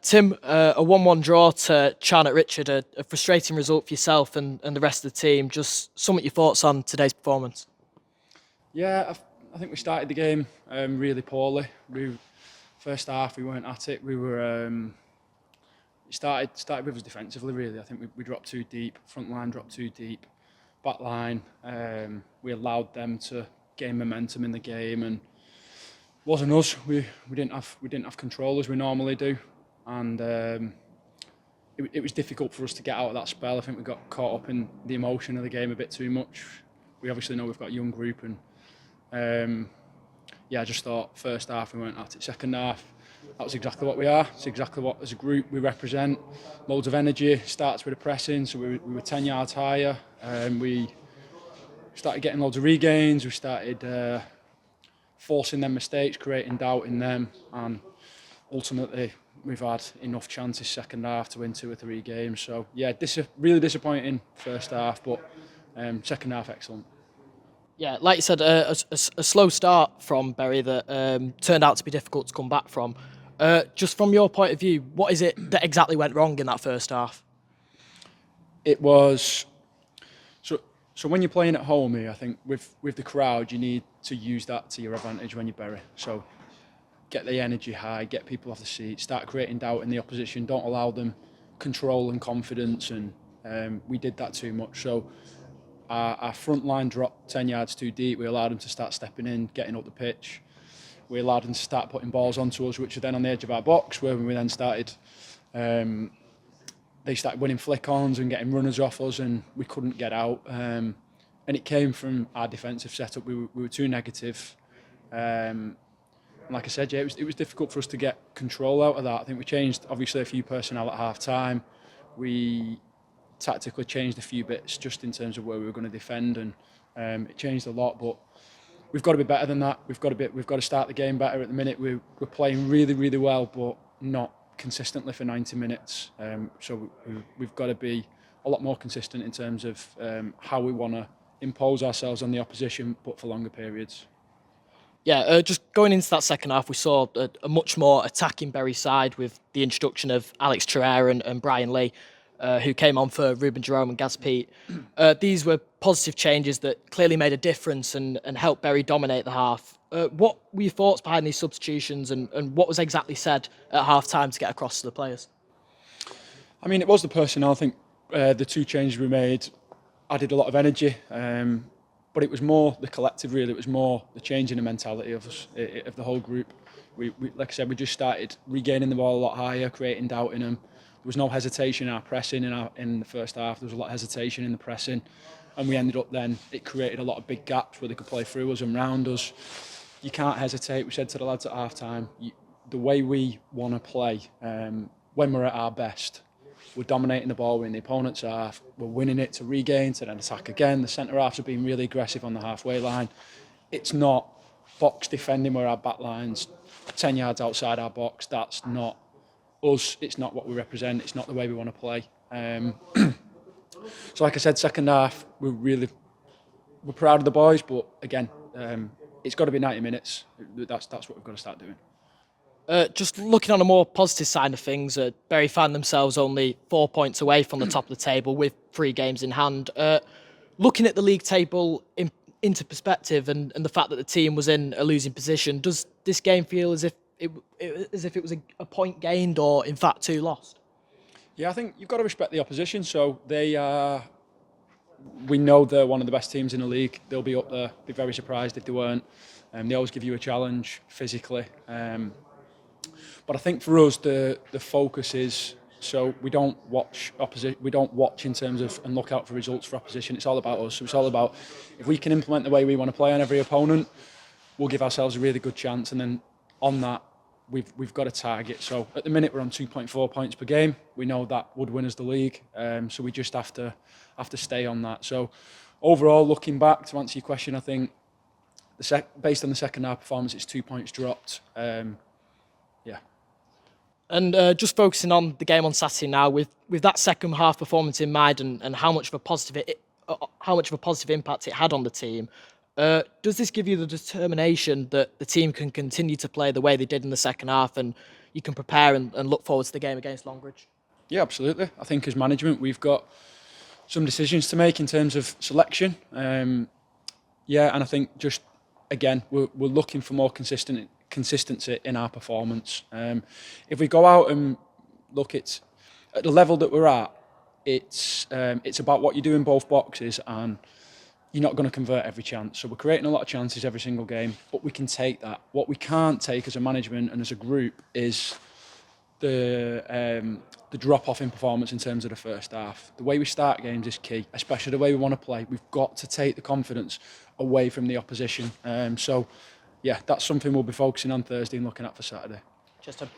Tim, a 1-1 draw to Charnock Richard, a frustrating result for yourself and the rest of the team. Just sum up your thoughts on today's performance. Yeah, I think we started the game really poorly. First half we weren't at it. We were it started with us defensively. Really, I think we dropped too deep. Front line dropped too deep. Back line, we allowed them to gain momentum in the game, and it wasn't us. We didn't have control as we normally do, and it was difficult for us to get out of that spell. I think we got caught up in the emotion of the game a bit too much. We obviously know we've got a young group, and I just thought first half we weren't at it. Second half, that was exactly what we are. It's exactly what as a group we represent. Loads of energy. Starts with the pressing, so we were 10 yards higher. We started getting loads of regains. We started forcing them mistakes, creating doubt in them, and ultimately we've had enough chances second half to win 2 or 3 games. So yeah, really disappointing first half, but second half excellent. Yeah, like you said, a slow start from Bury that turned out to be difficult to come back from. Just from your point of view, what is it that exactly went wrong in that first half? It was so when you're playing at home here, I think with the crowd, you need to use that to your advantage when you Bury. So get the energy high, get people off the seat, start creating doubt in the opposition. Don't allow them control and confidence, and we did that too much. So our front line dropped 10 yards too deep. We allowed them to start stepping in, getting up the pitch. We allowed them to start putting balls onto us, which were then on the edge of our box, where we then started. They started winning flick-ons and getting runners off us, and we couldn't get out. And it came from our defensive setup. We were too negative. And like I said, yeah, it was difficult for us to get control out of that. I think we changed, obviously, a few personnel at half-time. We tactically changed a few bits just in terms of where we were going to defend, and it changed a lot. But we've got to be better than that. We've got to start the game better. At the minute, we're playing really, really well, but not consistently for 90 minutes. So we've got to be a lot more consistent in terms of how we want to impose ourselves on the opposition, but for longer periods. Yeah, just going into that second half, we saw a much more attacking Bury side with the introduction of Alex Trerere and Brian Lee, who came on for Ruben Jerome and Gaz Pete. These were positive changes that clearly made a difference and helped Bury dominate the half. What were your thoughts behind these substitutions, and what was exactly said at half-time to get across to the players? I mean, it was the personnel. I think the 2 changes we made added a lot of energy, but it was more the collective, really. It was more the change in the mentality of us, of the whole group. We like I said, we just started regaining the ball a lot higher, creating doubt in them. There was no hesitation in our pressing in the first half. There was a lot of hesitation in the pressing, and we ended up then, it created a lot of big gaps where they could play through us and round us. You can't hesitate. We said to the lads at half time, the way we want to play, when we're at our best, we're dominating the ball, we're in the opponent's half, we're winning it to regain, to then attack again. The centre halves are being really aggressive on the halfway line. It's not box defending where our back line's 10 yards outside our box. That's not us. It's not what we represent. It's not the way we want to play. So like I said, second half, we're proud of the boys, but again, it's got to be 90 minutes. That's what we've got to start doing. Just looking on a more positive side of things, Bury found themselves only 4 points away from the top of the table with 3 games in hand. Looking at the league table into perspective and the fact that the team was in a losing position, does this game feel as if it was a point gained or in fact 2 lost? Yeah, I think you've got to respect the opposition. So we know they're one of the best teams in the league. They'll be up there. Be very surprised if they weren't. They always give you a challenge physically. But I think for us, the focus is, so we don't watch opposition. We don't watch in terms of and look out for results for opposition. It's all about us. So it's all about, if we can implement the way we want to play on every opponent, we'll give ourselves a really good chance. And then on that, we've got a target. So at the minute we're on 2.4 points per game. We know that would win us the league. So we just have to stay on that. So overall, looking back to answer your question, I think based on the second half performance, it's 2 points dropped. Yeah. And just focusing on the game on Saturday now, with that second half performance in mind and how much of a positive impact it had on the team, Does this give you the determination that the team can continue to play the way they did in the second half, and you can prepare and look forward to the game against Longridge? Yeah, absolutely. I think as management, we've got some decisions to make in terms of selection. Yeah, and I think just again, we're looking for more consistency in our performance. If we go out and look at the level that we're at, it's about what you do in both boxes, and you're not going to convert every chance. So we're creating a lot of chances every single game, but we can take that. What we can't take as a management and as a group is the drop off in performance in terms of the first half. The way we start games is key, especially the way we want to play. We've got to take the confidence away from the opposition. So, yeah, that's something we'll be focusing on Thursday and looking at for Saturday. Just a